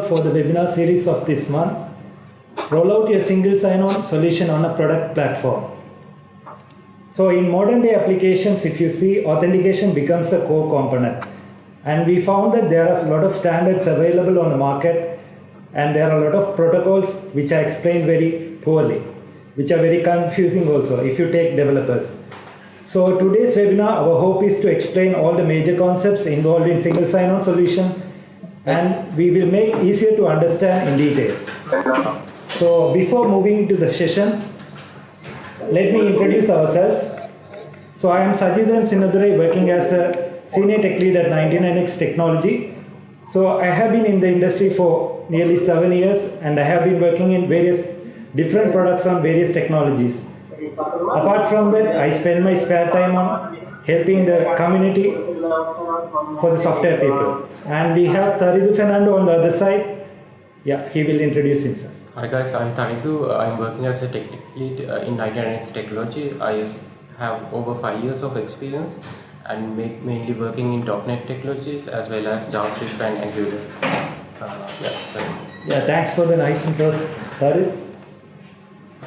out for the webinar series of this month. Roll out your single sign-on solution on a product platform. So in modern day applications, if you see, authentication becomes a core component. And we found that there are a lot of standards available on the market, and there are a lot of protocols which are explained very poorly, which are very confusing also if you take developers. So today's webinar, our hope is to explain all the major concepts involved in single sign-on solution, and we will make easier to understand in detail. So before moving to the session, let me introduce ourselves. So I am Sajidhan Sinadurai, working as a Senior Tech Lead at 99X Technology. So I have been in the industry for nearly 7 years, and I have been working in various different products on various technologies. Apart from that, I spend my spare time on helping the community for the software people. And we have Taridu Fernando on the other side. Yeah, he will introduce himself. Hi guys, I'm Taridu. I'm working as a tech lead in 99X Technology. I have over 5 years of experience and mainly working in .NET technologies as well as JavaScript and Angular. Thanks for the nice intro, Tarid.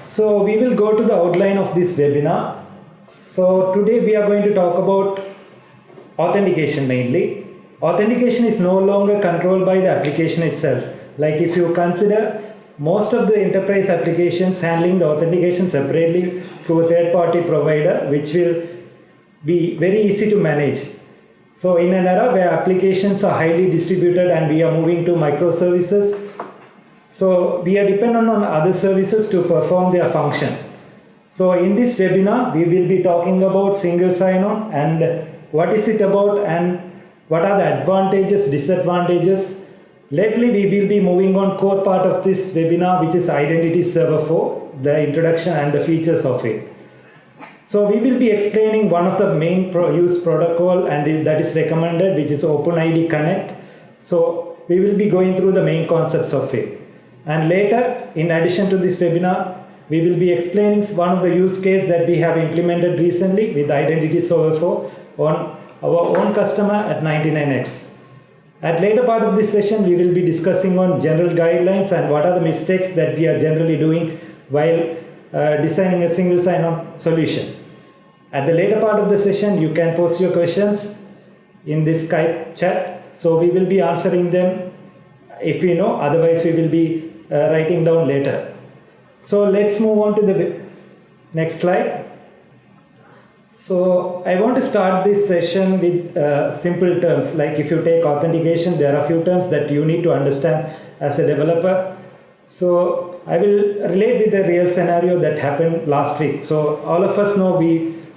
So we will go to the outline of this webinar. So today we are going to talk about authentication mainly. Authentication is no longer controlled by the application itself. Like if you consider most of the enterprise applications handling the authentication separately through a third-party provider, which will be very easy to manage. So in an era where applications are highly distributed and we are moving to microservices, so we are dependent on other services to perform their function. So in this webinar, we will be talking about single sign-on and what is it about and what are the advantages, disadvantages. Lately, we will be moving on core part of this webinar, which is Identity Server 4, the introduction and the features of it. So we will be explaining one of the main use protocol and that is recommended, which is OpenID Connect. So we will be going through the main concepts of it. And later, in addition to this webinar, we will be explaining one of the use case that we have implemented recently with Identity Server 4 on our own customer at 99X. At later part of this session, we will be discussing on general guidelines and what are the mistakes that we are generally doing while designing a single sign-on solution. At the later part of the session, you can post your questions in this Skype chat. So we will be answering them if we know, otherwise we will be writing down later. So let's move on to the next slide. So I want to start this session with simple terms. Like if you take authentication, there are a few terms that you need to understand as a developer. So I will relate with a real scenario that happened last week. So all of us know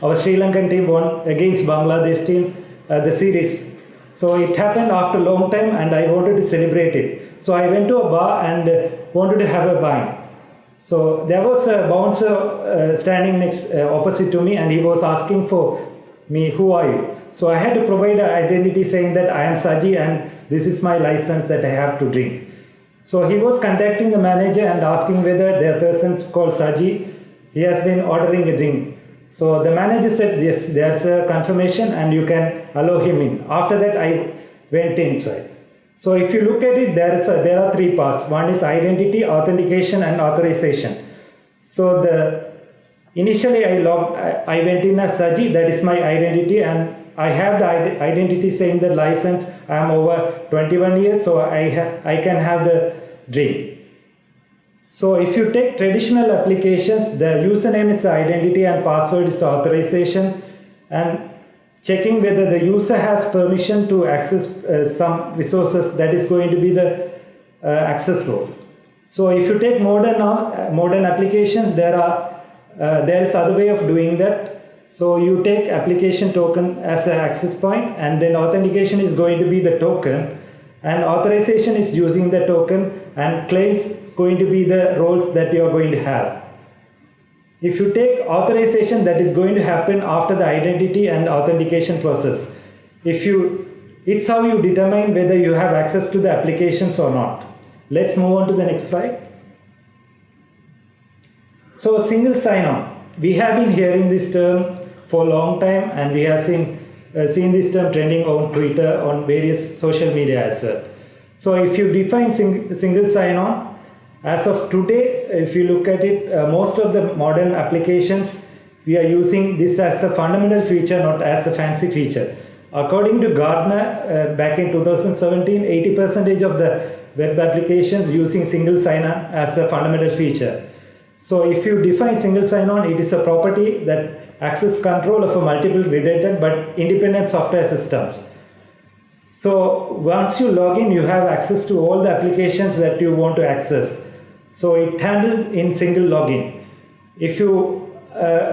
our Sri Lankan team won against Bangladesh team the series. So it happened after a long time and I wanted to celebrate it. So I went to a bar and wanted to have a wine. So there was a bouncer standing next opposite to me and he was asking for me, who are you? So I had to provide an identity saying that I am Saji and this is my license that I have to drink. So he was contacting the manager and asking whether their person's called Saji, he has been ordering a drink. So the manager said, yes, there's a confirmation and you can allow him in. After that, I went inside. So if you look at it, there are three parts. One is identity, authentication, and authorization. So initially I went in as Saji, that is my identity, and I have the identity saying the license. I am over 21 years, so I can have the drink. So if you take traditional applications, the username is the identity and password is the authorization, and checking whether the user has permission to access some resources, that is going to be the access role. So if you take modern applications, there is other way of doing that. So you take application token as an access point, and then authentication is going to be the token, and authorization is using the token, and claims going to be the roles that you are going to have. If you take authorization, that is going to happen after the identity and authentication process. It's how you determine whether you have access to the applications or not. Let's move on to the next slide. So single sign-on. We have been hearing this term for a long time, and we have seen this term trending on Twitter, on various social media as well. So if you define single sign-on, as of today, if you look at it, most of the modern applications, we are using this as a fundamental feature, not as a fancy feature. According to Gartner, back in 2017, 80% of the web applications using single sign-on as a fundamental feature. So if you define single sign-on, it is a property that access control of a multiple related but independent software systems. So once you log in, you have access to all the applications that you want to access. So it handles in single login. If you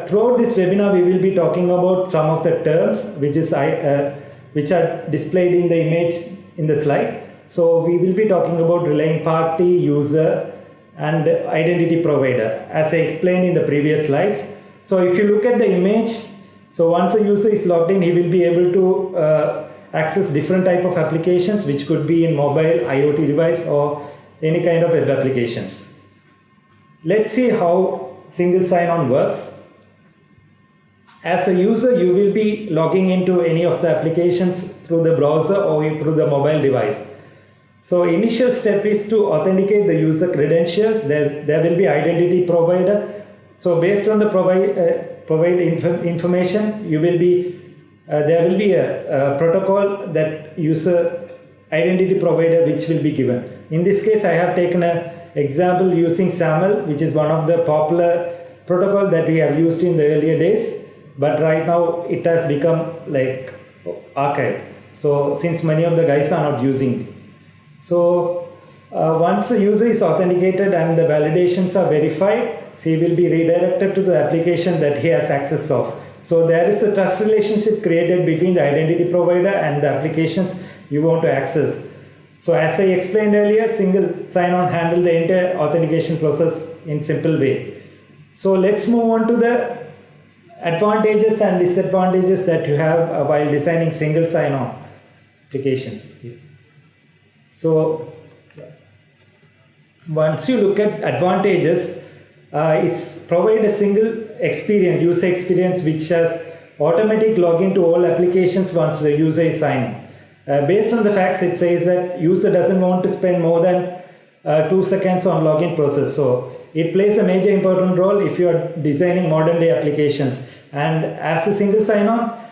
throughout this webinar, we will be talking about some of the terms which are displayed in the image in the slide. So we will be talking about relaying party, user, and identity provider, as I explained in the previous slides. So if you look at the image, so once the user is logged in, he will be able to access different type of applications, which could be in mobile, IoT device, or any kind of web applications. Let's see how single sign-on works. As a user, you will be logging into any of the applications through the browser or through the mobile device. So initial step is to authenticate the user credentials. There will be identity provider. So based on the information, you will be there will be a protocol that user identity provider which will be given. In this case, I have taken an example using SAML, which is one of the popular protocol that we have used in the earlier days, but right now it has become like archived. So since many of the guys are not using it. So once the user is authenticated and the validations are verified, he will be redirected to the application that he has access of. So there is a trust relationship created between the identity provider and the applications you want to access. So as I explained earlier, single sign-on handle the entire authentication process in simple way. So let's move on to the advantages and disadvantages that you have while designing single sign-on applications. So once you look at advantages, it's provide a single experience, user experience, which has automatic login to all applications once the user is signing. Based on the facts, it says that user doesn't want to spend more than 2 seconds on login process. So it plays a major important role if you are designing modern day applications. And as a single sign-on,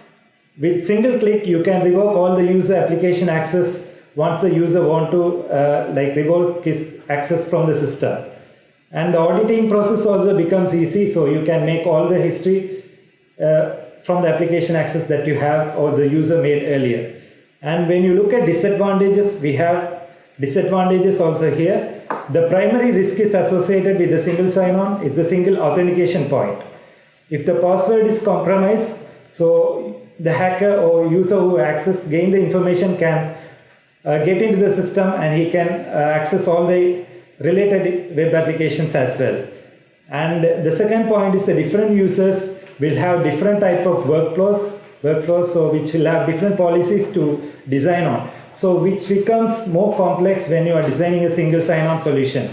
with single click, you can revoke all the user application access once the user want to revoke his access from the system. And the auditing process also becomes easy, so you can make all the history from the application access that you have or the user made earlier. And when you look at disadvantages, we have disadvantages also here. The primary risk is associated with the single sign-on is the single authentication point. If the password is compromised, so the hacker or user who gain the information can get into the system and he can access all the related web applications as well. And the second point is the different users will have different type of workflows, so which will have different policies to design on. So which becomes more complex when you are designing a single sign-on solution.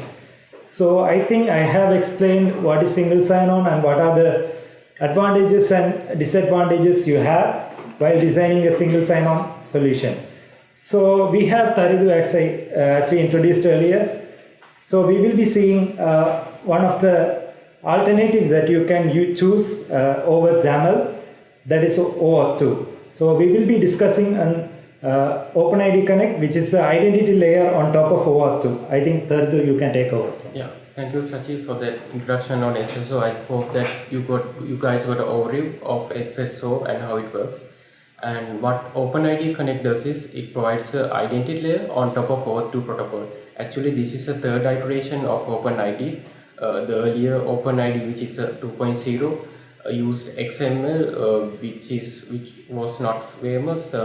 So I think I have explained what is single sign-on and what are the advantages and disadvantages you have while designing a single sign-on solution. So we have Taridu as we introduced earlier. So we will be seeing one of the alternatives that you can choose over XAML, that is OAuth2. So we will be discussing an OpenID Connect, which is the identity layer on top of OAuth2. I think Taridu, you can take over. Yeah, thank you Sachi for that introduction on SSO. I hope that you guys got an overview of SSO and how it works. And what OpenID Connect does is it provides an identity layer on top of OAuth2 protocol. Actually, this is a third iteration of OpenID. The earlier OpenID, which is a 2.0, used XML, which was not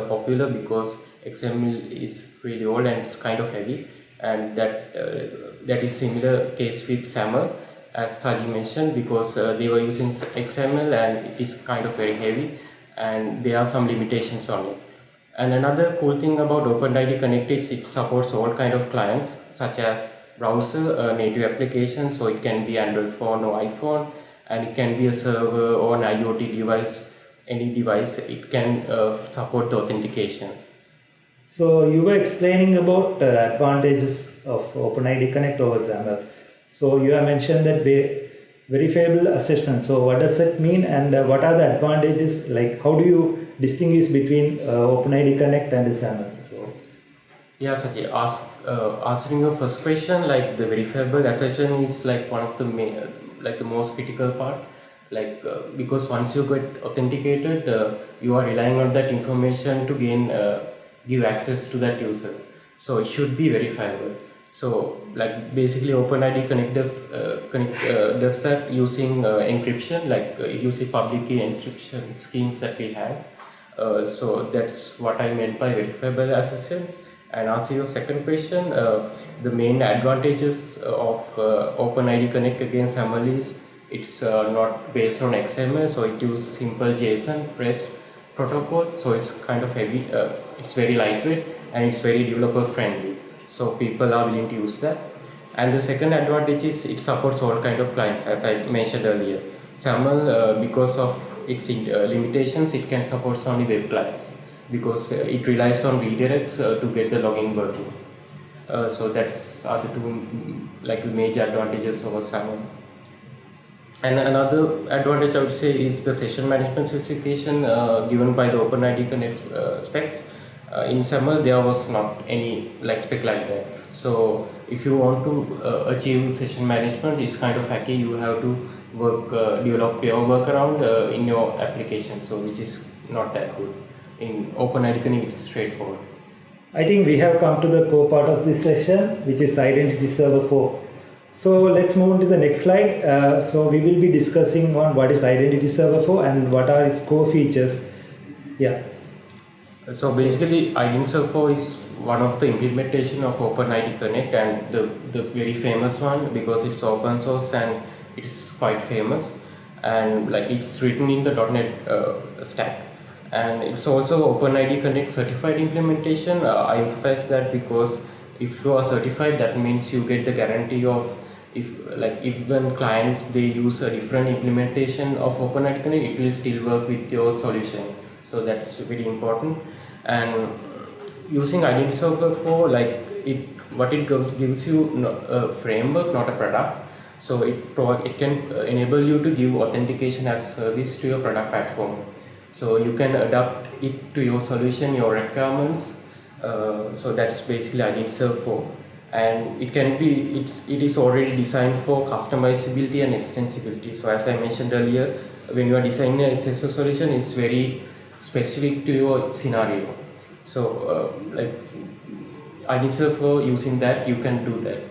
popular because XML is really old and it's kind of heavy. And that is similar case with SAML, as Saji mentioned, because they were using XML and it is kind of very heavy, and there are some limitations on it. And another cool thing about OpenID Connect is it supports all kind of clients, such as browser, native applications, so it can be Android phone or iPhone, and it can be a server or an IoT device, any device. It can support the authentication. So you were explaining about advantages of OpenID Connect over XAML. So you have mentioned that verifiable accession. So what does that mean, and what are the advantages? Like, how do you distinguish between OpenID Connect and XAML? So Yeah, Sachi, answering your first question, like the verifiable accession is like one of the like the most critical part. Like because once you get authenticated, you are relying on that information to give access to that user. So it should be verifiable. So like basically OpenID Connect does that using encryption, like using public key encryption schemes that we have. So that's what I meant by verifiable accessions. And answer your second question, the main advantages of OpenID Connect against XAML is it's not based on XML, so it uses simple JSON REST protocol. So it's kind of heavy, it's very lightweight, and it's very developer friendly. So people are willing to use that. And the second advantage is it supports all kind of clients, as I mentioned earlier. XAML, because of its limitations, it can support only web clients because it relies on redirects to get the login working. So that's are the two like major advantages of XAML. And another advantage I would say is the session management specification given by the OpenID Connect specs. In XAML, there was not any like spec like that. So if you want to achieve session management, it's kind of hacky. You have to develop your workaround in your application. So which is not that good. In OpenID Connect, it's straightforward. I think we have come to the core part of this session, which is Identity Server 4. So let's move on to the next slide. So we will be discussing on what is Identity Server 4 and what are its core features. Yeah. So basically, Identity Server 4 is one of the implementation of OpenID Connect, and the very famous one because it's open source and it's quite famous, and like it's written in the .NET stack. And it's also OpenID Connect certified implementation. I emphasize that because if you are certified, that means you get the guarantee of if when clients they use a different implementation of OpenID Connect, it will still work with your solution. So that's very important. And using Identity Server 4, like gives you a framework, not a product. So it can enable you to give authentication as a service to your product platform. So you can adapt it to your solution, your requirements. So that's basically Identity Server 4, and it is already designed for customizability and extensibility. So as I mentioned earlier, when you are designing a SSO solution, it's very specific to your scenario. So like Identity Server 4, using that you can do that.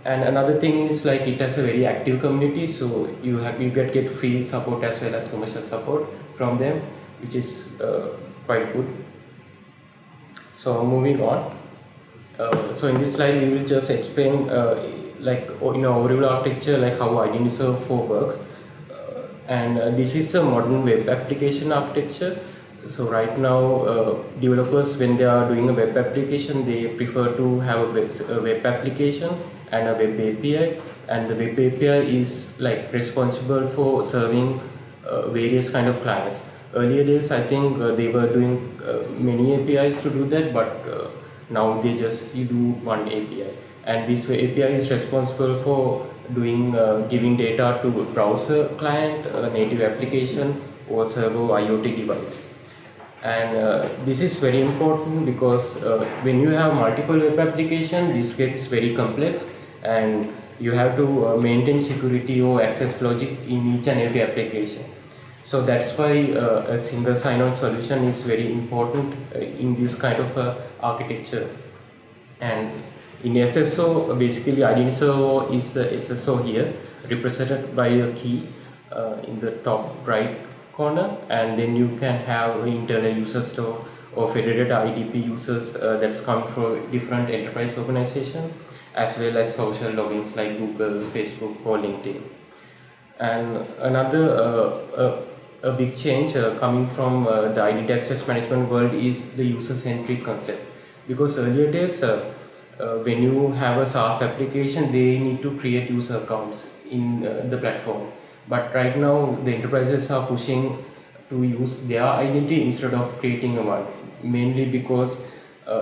And another thing is like it has a very active community, so you get free support as well as commercial support from them, which is quite good. So moving on. So in this slide we will just explain like in our overview architecture like how Identity Server 4 works. And this is a modern web application architecture. So right now developers, when they are doing a web application, they prefer to have a web application and a web API, and the web API is like responsible for serving various kind of clients. Earlier days I think they were doing many APIs to do that, but now they just do one API, and this API is responsible for doing giving data to browser client, native application, or server IoT device. And this is very important because when you have multiple web application, this gets very complex, and you have to maintain security or access logic in each and every application. So that's why a single sign-on solution is very important in this kind of architecture. And in SSO, basically Identity Server is SSO here, represented by a key in the top right corner, and then you can have internal user store or federated IDP users that's come from different enterprise organizations, as well as social logins like Google, Facebook, or LinkedIn. And another a big change coming from the identity access management world is the user-centric concept. Because earlier days, when you have a SaaS application, they need to create user accounts in the platform. But right now, the enterprises are pushing to use their identity instead of creating a one. Mainly because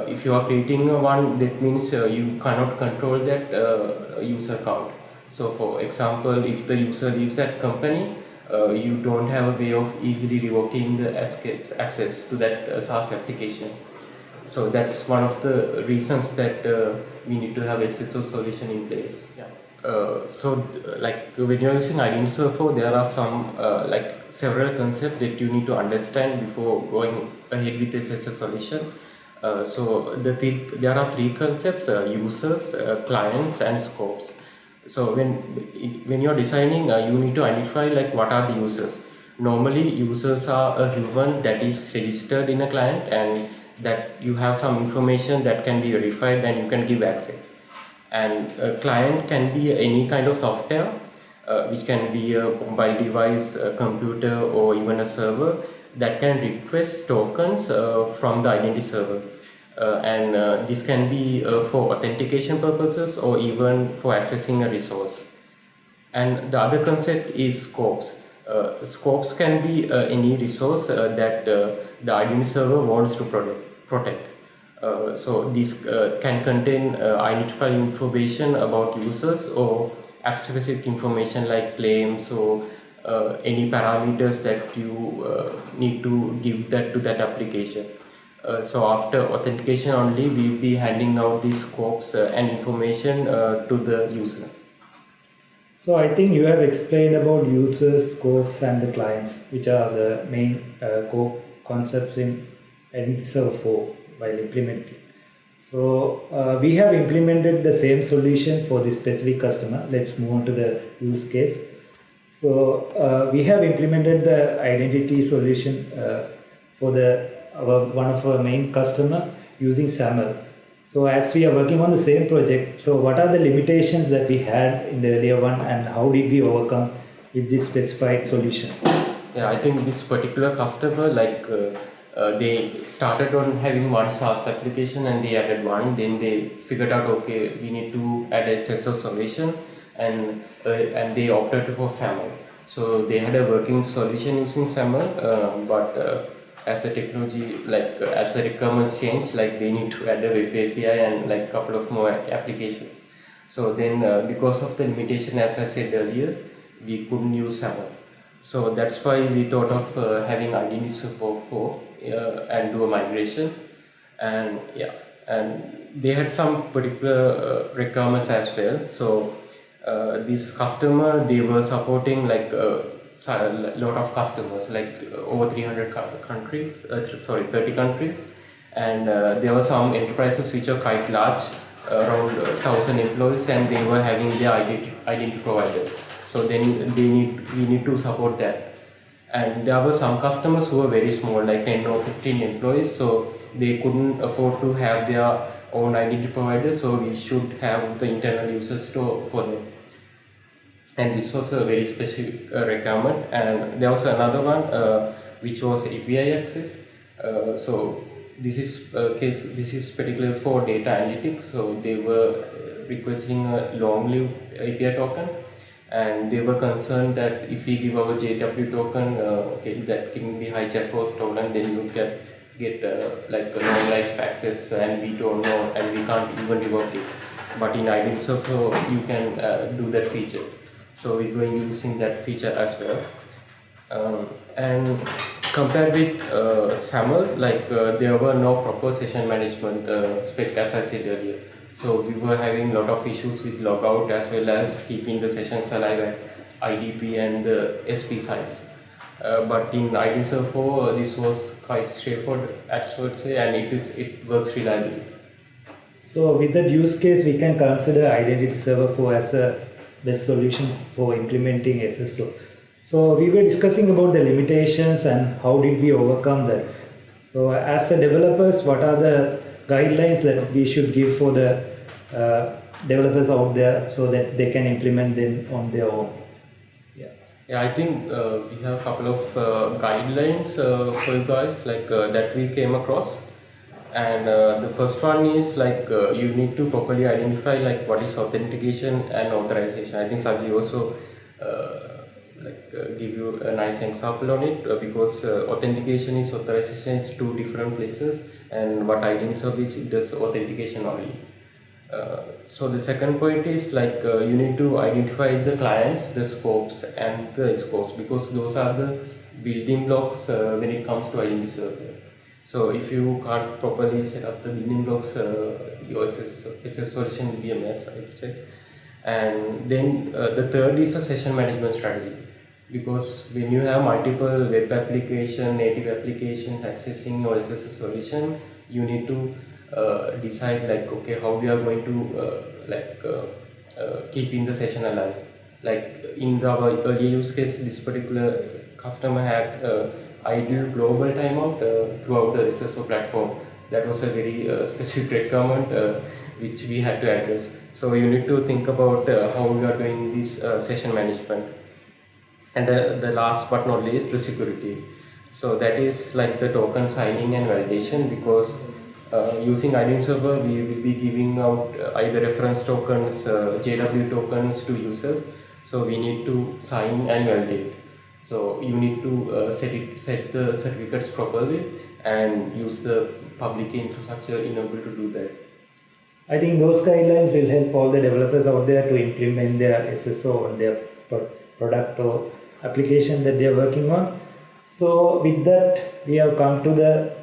if you are creating a one, that means you cannot control that user account. So for example, if the user leaves that company, you don't have a way of easily revoking the access to that SaaS application. So that's one of the reasons that we need to have SSO solution in place. Yeah. Like when you're using identity server, there are some like several concepts that you need to understand before going ahead with SSO solution. There are three concepts: users, clients, and scopes. So when you're designing, you need to identify like what are the users. Normally, users are a human that is registered in a client, and that you have some information that can be verified and you can give access. And a client can be any kind of software, which can be a mobile device, a computer, or even a server that can request tokens from the identity server. This can be for authentication purposes or even for accessing a resource. And the other concept is scopes. Scopes can be any resource that the identity server wants to protect. So this can contain identified information about users or app-specific information like claims or any parameters that you need to give that to that application. So after authentication only, we will be handing out these scopes and information to the user. So I think you have explained about users, scopes, and the clients, which are the main core concepts in Identity Server 4 while implementing. So we have implemented the same solution for this specific customer. Let's move on to the use case. So we have implemented the identity solution for one of our main customer using SAML. So as we are working on the same project, so what are the limitations that we had in the earlier one, and how did we overcome with this specified solution? Yeah, I think this particular customer, they started on having one SaaS application and they added one. Then they figured out, okay, we need to add a SSO solution, and they opted for SAML. So they had a working solution using SAML, but as the technology, as the requirements change, they need to add a web API and a couple of more applications. So then because of the limitation, as I said earlier, we couldn't use SAML. So that's why we thought of having identity support for and do a migration. And they had some particular requirements as well. So this customer, they were supporting a lot of customers, over 300 countries, 30 countries, and there were some enterprises which are quite large, around 1,000 employees, and they were having their identity provider. So then we need to support that. And there were some customers who were very small, like 10 or 15 employees, so they couldn't afford to have their own identity provider, so we should have the internal user store for them. And this was a very specific requirement. And there was another one which was API access. So this is particularly for data analytics. So they were requesting a long-lived API token, and they were concerned that if we give our JW token, that can be hijacked or stolen, then you get a long life access, and we don't know, and we can't even revoke it. But in Identity Server, you can do that feature. So we were using that feature as well. And compared with SAML, there were no proper session management spec, as I said earlier. So we were having a lot of issues with logout as well as keeping the sessions alive at IDP and the SP sites. But in Identity Server 4, this was quite straightforward, I would say, and it works reliably. So with that use case, we can consider Identity Server 4 as a best solution for implementing SSO. So we were discussing about the limitations and how did we overcome that. So as the developers, what are the guidelines that we should give for the developers out there so that they can implement them on their own? Yeah, I think we have a couple of guidelines for you guys that we came across. And the first one is you need to properly identify what is authentication and authorization. I think Saji also give you a nice example on it because authentication is authorization is two different places, and what identity service it does authentication only. So the second point is you need to identify the clients, the scopes, and the scopes because those are the building blocks when it comes to identity server. So if you can't properly set up the building blocks, your SS solution will be a mess, I would say. And then the third is a session management strategy, because when you have multiple web application, native applications accessing your SSO solution, you need to decide okay, how we are going to keeping the session alive. Like in our earlier use case, this particular customer had idle global timeout throughout the SSO platform. That was a very specific requirement which we had to address. So you need to think about how we are doing this session management. And the last but not least, the security. So that is like the token signing and validation, because using identity server, we will be giving out either reference tokens, JW tokens to users. So we need to sign and validate. So you need to set the certificates properly and use the public infrastructure in order to do that. I think those guidelines will help all the developers out there to implement their SSO on their product or application that they are working on. So with that, we have come to the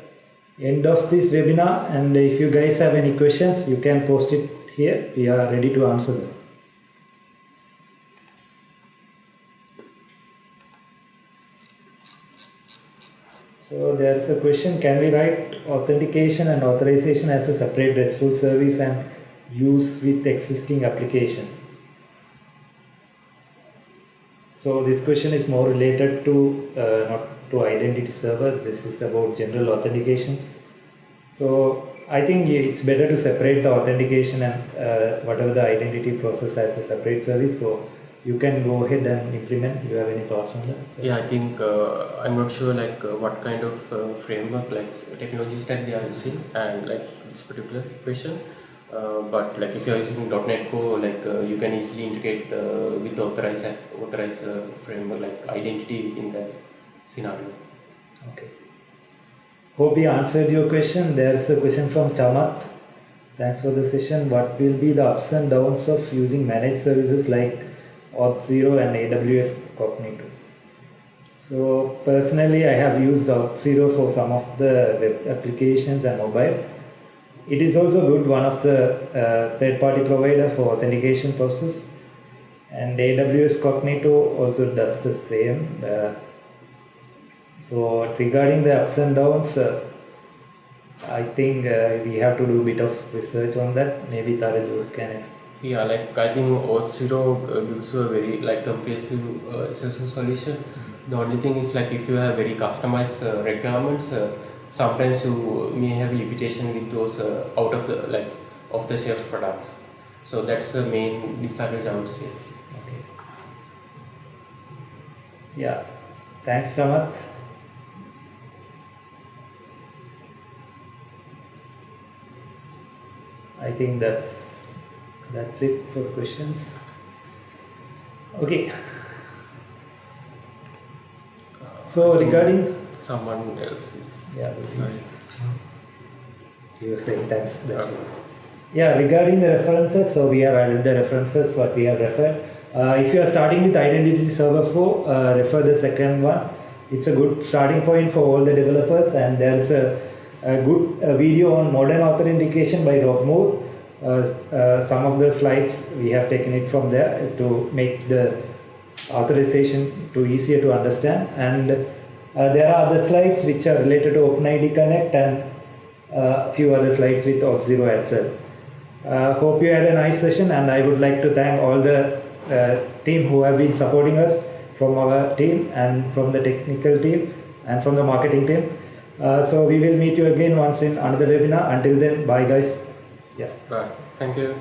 end of this webinar, and if you guys have any questions, you can post it here. We are ready to answer them. So there is a question: can we write authentication and authorization as a separate RESTful service and use with existing application? So this question is more related to not to identity server. This is about general authentication. So I think it's better to separate the authentication and whatever the identity process as a separate service. So you can go ahead and implement. Do you have any thoughts on that? Yeah, I think I'm not sure what kind of framework technology stack they are using, and this particular question. But if you are using .NET Core, you can easily integrate with authorize framework like identity in that scenario. Okay. Hope we answered your question. There's a question from Chamath. Thanks for the session. What will be the ups and downs of using managed services like Auth0 and AWS Cognito? So personally, I have used Auth0 for some of the web applications and mobile. It is also good, one of the third-party provider for authentication process, and AWS Cognito also does the same. So regarding the ups and downs, I think we have to do a bit of research on that. Maybe Taraj can explain. Yeah, I think Auth0 gives you a very comprehensive SSO solution. The only thing is if you have very customized requirements, sometimes you may have limitation with those out of the off-the-shelf products. So that's the main disadvantage, I would say. Okay. Yeah. Thanks, Chamath. I think that's it for questions. Okay. So regarding someone else is please. You were saying thanks. That's it. Yeah, regarding the references, so we have added the references what we have referred. If you are starting with Identity Server 4, refer the second one. It's a good starting point for all the developers, and there's a good video on modern authentication by Rob Moore. Some of the slides we have taken it from there to make the authorization easier to understand, and there are other slides which are related to OpenID Connect and a few other slides with Auth0 as well. Hope you had a nice session, and I would like to thank all the team who have been supporting us, from our team and from the technical team and from the marketing team. So we will meet you again once in another webinar. Until then, bye guys. Yeah. Bye. Thank you.